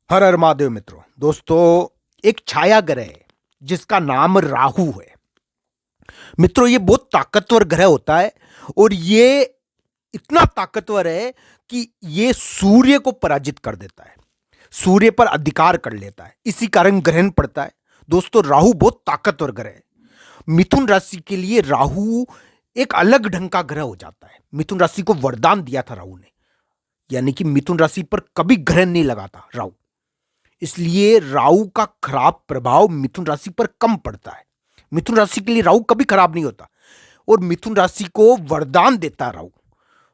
हर हर महादेव मित्रों। दोस्तों, एक छाया ग्रह है जिसका नाम राहु है। मित्रों, ये बहुत ताकतवर ग्रह होता है और ये इतना ताकतवर है कि ये सूर्य को पराजित कर देता है, सूर्य पर अधिकार कर लेता है। इसी कारण ग्रहण पड़ता है। दोस्तों, राहु बहुत ताकतवर ग्रह है। मिथुन राशि के लिए राहु एक अलग ढंग का ग्रह हो जाता है। मिथुन राशि को वरदान दिया था राहु ने, यानी कि मिथुन राशि पर कभी ग्रहण नहीं लगाता राहु। इसलिए राहु का खराब प्रभाव मिथुन राशि पर कम पड़ता है। मिथुन राशि के लिए राहु कभी खराब नहीं होता और मिथुन राशि को वरदान देता है राहु।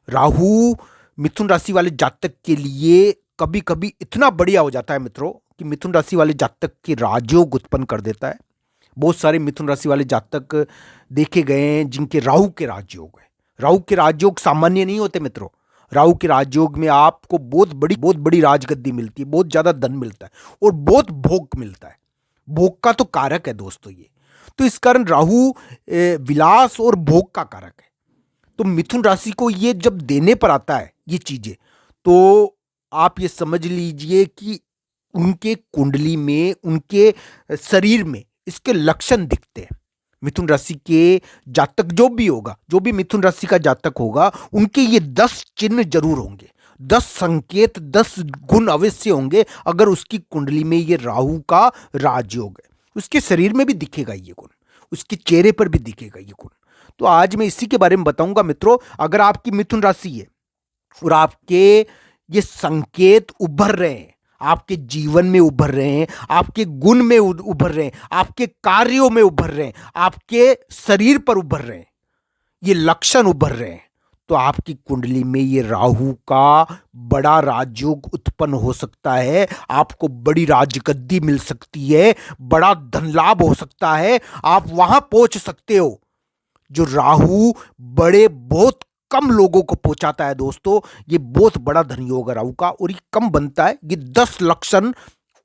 राहु मिथुन राशि वाले जातक के लिए कभी कभी इतना बढ़िया हो जाता है मित्रों कि मिथुन राशि वाले जातक के राजयोग उत्पन्न कर देता है। बहुत सारे मिथुन राशि वाले जातक देखे गए हैं जिनके राहु के राजयोग है। राहु के राजयोग सामान्य नहीं होते मित्रों। राहु के राजयोग में आपको बहुत बड़ी राजगद्दी मिलती है, बहुत ज्यादा धन मिलता है और बहुत भोग मिलता है। भोग का तो कारक है दोस्तों ये। तो इस कारण राहु विलास और भोग का कारक है। तो मिथुन राशि को ये जब देने पर आता है ये चीजें, तो आप ये समझ लीजिए कि उनके कुंडली में, उनके शरीर में इसके लक्षण दिखते हैं। मिथुन राशि के जातक जो भी होगा, जो भी मिथुन राशि का जातक होगा, उनके ये 10 चिन्ह जरूर होंगे। 10 संकेत, 10 गुण अवश्य होंगे अगर उसकी कुंडली में ये राहु का राजयोग है। उसके शरीर में भी दिखेगा ये गुण, उसके चेहरे पर भी दिखेगा ये गुण। तो आज मैं इसी के बारे में बताऊंगा मित्रों। अगर आपकी मिथुन राशि है और आपके ये संकेत उभर रहे हैं, आपके जीवन में उभर रहे हैं, आपके गुण में उभर रहे हैं, आपके कार्यों में उभर रहे हैं, आपके शरीर पर उभर रहे हैं, ये लक्षण उभर रहे हैं, तो आपकी कुंडली में ये राहु का बड़ा राजयोग उत्पन्न हो सकता है। आपको बड़ी राजगद्दी मिल सकती है, बड़ा धन लाभ हो सकता है। आप वहां पहुंच सकते हो जो राहु बड़े बहुत कम लोगों को पहुंचाता है। दोस्तों, ये बहुत बड़ा धनयोग है राहु का और ये कम बनता है। ये 10 लक्षण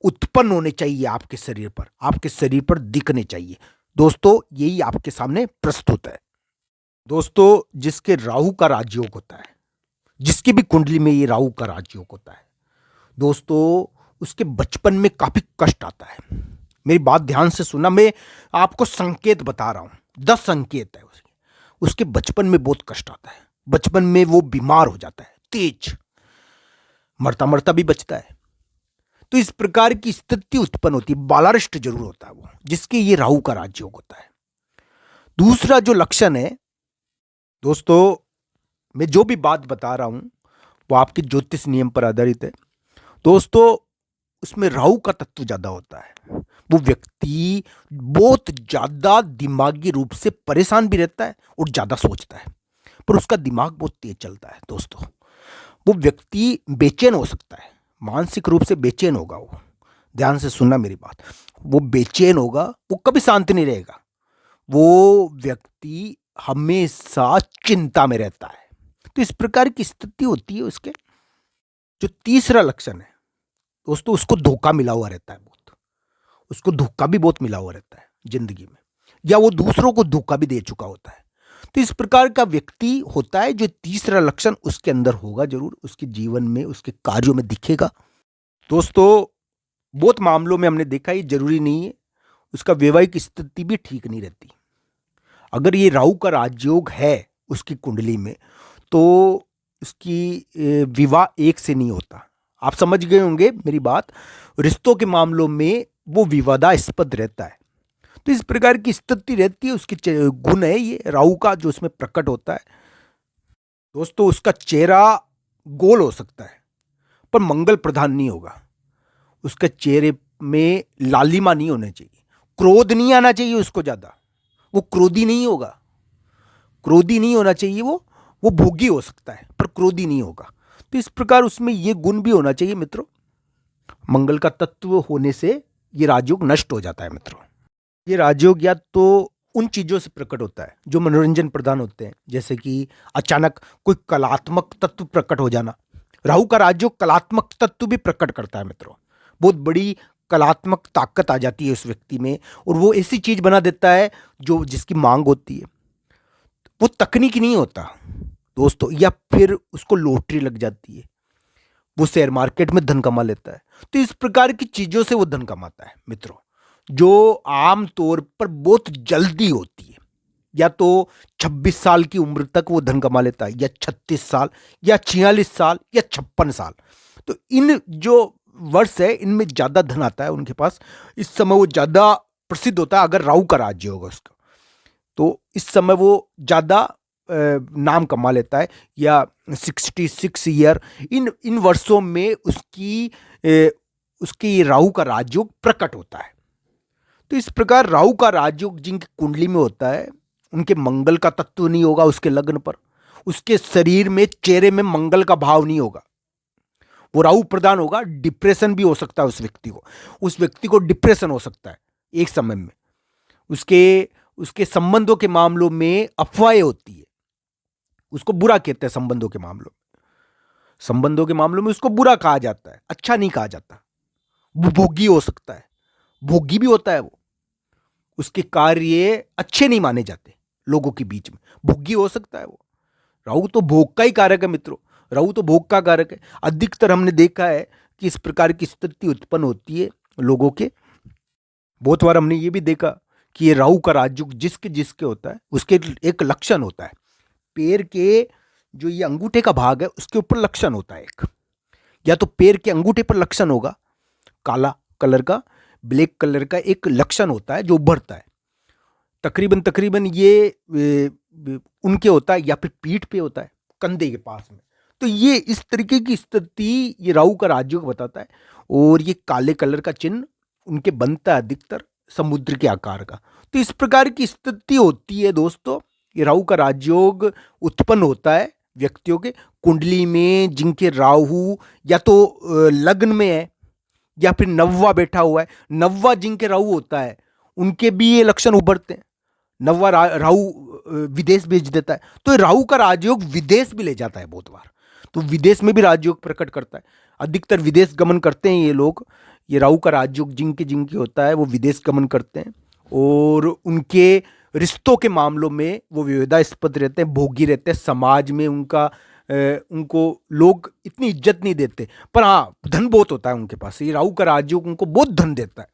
उत्पन्न होने चाहिए आपके शरीर पर, आपके शरीर पर दिखने चाहिए। दोस्तों, यही आपके सामने प्रस्तुत है। दोस्तों, जिसके राहु का राजयोग होता है, जिसकी भी कुंडली में ये राहु का राजयोग होता है, दोस्तों उसके बचपन में काफी कष्ट आता है। मेरी बात ध्यान से सुना, मैं आपको संकेत बता रहा हूं। 10 संकेत है उसके बचपन में बहुत कष्ट आता है। बचपन में वो बीमार हो जाता है, तेज, मरता मरता भी बचता है। तो इस प्रकार की स्थिति उत्पन्न होती है। बालारिष्ट जरूर होता है वो, जिसके ये राहु का राजयोग होता है। दूसरा जो लक्षण है दोस्तों, मैं जो भी बात बता रहा हूं वो आपके ज्योतिष नियम पर आधारित है। दोस्तों, उसमें राहु का तत्व ज्यादा होता है। वो व्यक्ति बहुत ज्यादा दिमागी रूप से परेशान भी रहता है और ज्यादा सोचता है, पर उसका दिमाग बहुत तेज चलता है। दोस्तों, वो व्यक्ति बेचैन हो सकता है, मानसिक रूप से बेचैन होगा वो। ध्यान से सुनना मेरी बात। वो बेचैन होगा, वो कभी शांत नहीं रहेगा। वो व्यक्ति हमेशा चिंता में रहता है। तो इस प्रकार की स्थिति होती है उसके। जो तीसरा लक्षण है दोस्तों, उसको धोखा मिला हुआ रहता है बहुत। उसको धोखा भी बहुत मिला हुआ रहता है जिंदगी में, या वो दूसरों को धोखा भी दे चुका होता है। तो इस प्रकार का व्यक्ति होता है। जो तीसरा लक्षण उसके अंदर होगा जरूर, उसके जीवन में, उसके कार्यों में दिखेगा। दोस्तों, बहुत मामलों में हमने देखा ये जरूरी नहीं है, उसका वैवाहिक स्थिति भी ठीक नहीं रहती। अगर ये राहु का राजयोग है उसकी कुंडली में, तो उसकी विवाह एक से नहीं होता। आप समझ गए होंगे मेरी बात। रिश्तों के मामलों में वो विवादास्पद रहता है। तो इस प्रकार की स्थिति रहती है। उसकी गुण है ये राहु का जो उसमें प्रकट होता है। दोस्तों, उसका चेहरा गोल हो सकता है पर मंगल प्रधान नहीं होगा। उसके चेहरे में लालिमा नहीं होना चाहिए, क्रोध नहीं आना चाहिए उसको ज्यादा। वो क्रोधी नहीं होगा, क्रोधी नहीं होना चाहिए। वो भोगी हो सकता है पर क्रोधी नहीं होगा। तो इस प्रकार उसमें ये गुण भी होना चाहिए मित्रों। मंगल का तत्व होने से ये राजयोग नष्ट हो जाता है मित्रों। ये राजयोग या तो उन चीजों से प्रकट होता है जो मनोरंजन प्रदान होते हैं, जैसे कि अचानक कोई कलात्मक तत्व प्रकट हो जाना। राहु का राजयोग कलात्मक तत्व भी प्रकट करता है मित्रों। बहुत बड़ी कलात्मक ताकत आ जाती है उस व्यक्ति में और वो ऐसी चीज बना देता है जो जिसकी मांग होती है। वो तकनीकी नहीं होता दोस्तों, या फिर उसको लॉटरी लग जाती है। वो शेयर मार्केट में धन कमा लेता है। तो इस प्रकार की चीजों से वो धन कमाता है मित्रों, जो आम तौर पर बहुत जल्दी होती है। या तो 26 साल की उम्र तक वो धन कमा लेता है, या 36 साल, या 46 साल, या 56 साल। तो इन जो वर्ष है इनमें ज्यादा धन आता है उनके पास। इस समय वो ज्यादा प्रसिद्ध होता है। अगर राहु का राज्य होगा उसका, तो इस समय वो ज्यादा नाम कमा लेता है। या 66 ईयर, इन इन वर्षों में उसकी राहु का राजयोग प्रकट होता है। तो इस प्रकार राहु का राजयोग जिनकी कुंडली में होता है, उनके मंगल का तत्व नहीं होगा उसके लग्न पर, उसके शरीर में, चेहरे में मंगल का भाव नहीं होगा, वो राहु प्रधान होगा। डिप्रेशन भी हो सकता है उस व्यक्ति को डिप्रेशन हो सकता है एक समय में। उसके संबंधों के मामलों में अफवाहें होती है, उसको बुरा कहते हैं। संबंधों के मामलों में उसको बुरा कहा जाता है, अच्छा नहीं कहा जाता। वो भोगी हो सकता है, भोगी भी होता है वो। उसके कार्य अच्छे नहीं माने जाते लोगों के बीच में, भोगी हो सकता है वो। राहु तो भोग का ही कारक है मित्रों, राहु तो भोग का कारक है। अधिकतर हमने देखा है कि इस प्रकार की स्थिति उत्पन्न होती है लोगों के। बहुत बार हमने ये भी देखा कि ये राहु का राजयोग जिसके जिसके होता है, उसके एक लक्षण होता है। पैर के जो ये अंगूठे का भाग है उसके ऊपर लक्षण होता है एक, या तो पैर के अंगूठे पर लक्षण होगा, काला कलर का, ब्लैक कलर का एक लक्षण होता है जो उभरता है। तकरीबन ये उनके होता है, या फिर पीठ पे होता है, कंधे के पास में। तो ये इस तरीके की स्थिति ये राहु का राजयोग बताता है। और ये काले कलर का चिन्ह उनके बनता है अधिकतर समुद्र के आकार का। तो इस प्रकार की स्थिति होती है दोस्तों। ये राहु का राजयोग उत्पन्न होता है व्यक्तियों के कुंडली में, जिनके राहु या तो लग्न में है, या फिर नववा बैठा हुआ है। नववा जिनके राहु होता है उनके भी ये लक्षण उभरते हैं। नववा राहु विदेश भेज देता है, तो राहु का राजयोग विदेश भी ले जाता है बहुत बार। तो विदेश में भी राजयोग प्रकट करता है। अधिकतर विदेश गमन करते हैं ये लोग। ये राहु का राजयोग जिनके जिनके होता है वो विदेश गमन करते हैं, और उनके रिश्तों के मामलों में वो विवादास्पद रहते हैं, भोगी रहते हैं। समाज में उनको लोग इतनी इज्जत नहीं देते, पर हाँ धन बहुत होता है उनके पास। ये राहु का राजयोग उनको बहुत धन देता है।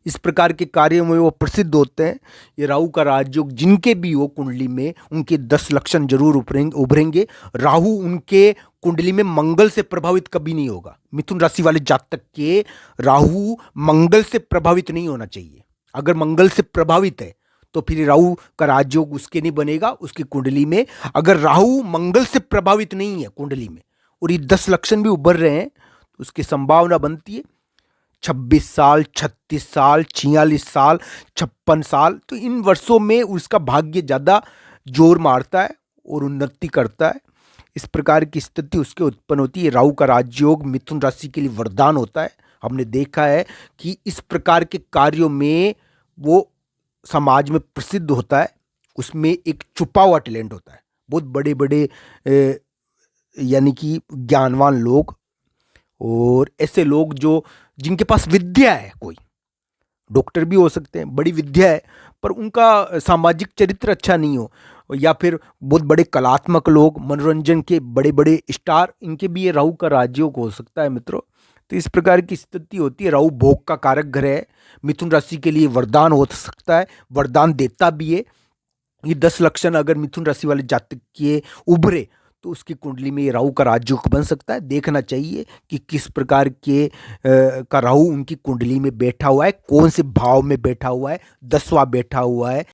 इस प्रकार के कार्यों में वो प्रसिद्ध होते हैं। ये राहु का राजयोग जिनके भी हो कुंडली में, उनके 10 लक्षण जरूर उभरेंगे। राहु उनके कुंडली में मंगल से प्रभावित कभी नहीं होगा। मिथुन राशि वाले जातक के राहु मंगल से प्रभावित नहीं होना चाहिए। अगर मंगल से प्रभावित है तो फिर राहु का राजयोग उसके नहीं बनेगा, उसकी कुंडली में। अगर राहु मंगल से प्रभावित नहीं है कुंडली में, और ये 10 लक्षण भी उभर रहे हैं, तो उसकी संभावना बनती है 26 साल, 36 साल, 46 साल, 56 साल। तो इन वर्षों में उसका भाग्य ज़्यादा जोर मारता है और उन्नति करता है। इस प्रकार की स्थिति उसके उत्पन्न होती है। राहु का राजयोग मिथुन राशि के लिए वरदान होता है। हमने देखा है कि इस प्रकार के कार्यों में वो समाज में प्रसिद्ध होता है। उसमें एक छुपा हुआ टैलेंट होता है। बहुत बड़े बड़े यानी कि ज्ञानवान लोग, और ऐसे लोग जो जिनके पास विद्या है, कोई डॉक्टर भी हो सकते हैं, बड़ी विद्या है, पर उनका सामाजिक चरित्र अच्छा नहीं हो, या फिर बहुत बड़े कलात्मक लोग, मनोरंजन के बड़े बड़े स्टार, इनके भी ये राहु का राजयोग हो सकता है मित्रों। तो इस प्रकार की स्थिति होती है। राहु भोग का कारक ग्रह है, मिथुन राशि के लिए वरदान हो सकता है, वरदान देता भी है। ये 10 लक्षण अगर मिथुन राशि वाले जातक के उभरे तो उसकी कुंडली में ये राहु का राजयोग बन सकता है। देखना चाहिए कि किस प्रकार के का राहु उनकी कुंडली में बैठा हुआ है, कौन से भाव में बैठा हुआ है, 10वां बैठा हुआ है